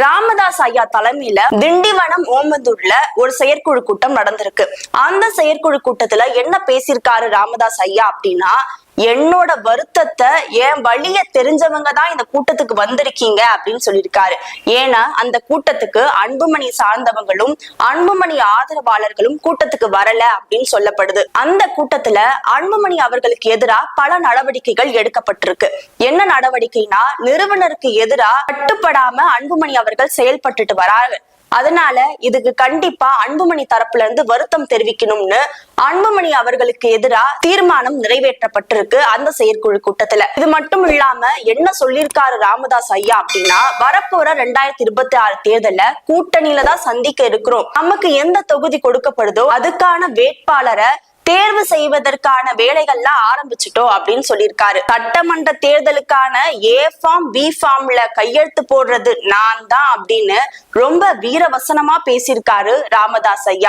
ராமதாஸ் ஐயா தலைமையில திண்டிவனம் ஓமந்தூர்ல ஒரு செயற்குழு கூட்டம் நடந்திருக்கு. அந்த செயற்குழு கூட்டத்துல என்ன பேசியிருக்காரு ராமதாஸ் ஐயா அப்படின்னா, என்னோட வருத்தத்தை என் வழிய தெரிஞ்சவங்க தான் இந்த கூட்டத்துக்கு வந்திருக்கீங்க அப்படின்னு சொல்லியிருக்காரு. ஏன்னா அந்த கூட்டத்துக்கு அன்புமணி சார்ந்தவங்களும் அன்புமணி ஆதரவாளர்களும் கூட்டத்துக்கு வரல அப்படின்னு சொல்லப்படுது. அந்த கூட்டத்துல அன்புமணி அவர்களுக்கு எதிராக பல நடவடிக்கைகள் எடுக்கப்பட்டிருக்கு. என்ன நடவடிக்கைனா, நிறுவனருக்கு எதிராக கட்டுப்படாம அன்புமணி அவர்கள் செயல்பட்டுட்டு வராங்க. அதனால இதுக்கு கண்டிப்பா அன்புமணி தரப்புல இருந்து வருத்தம் தெரிவிக்கணும்னு அன்புமணி அவர்களுக்கு எதிராக தீர்மானம் நிறைவேற்றப்பட்டிருக்கு அந்த செயற்குழு கூட்டத்துல. இது மட்டும் இல்லாம என்ன சொல்லியிருக்காரு ராமதாஸ் ஐயா அப்படின்னா, வரப்போற 2026 தேர்தல கூட்டணியில தான் சந்திக்க இருக்கிறோம். நமக்கு எந்த தொகுதி கொடுக்கப்படுதோ அதுக்கான வேட்பாளரை தேர்வு செய்வதற்கான வேலைகள்லாம் ஆரம்பிச்சுட்டோம் அப்படின்னு சொல்லியிருக்காரு. சட்டமன்ற தேர்தலுக்கான ஏ ஃபார்ம் பி ஃபார்ம்ல கையெழுத்து போடுறது நான் தான் அப்படின்னு ரொம்ப வீரவசனமா பேசியிருக்காரு ராமதாஸ் ஐயா.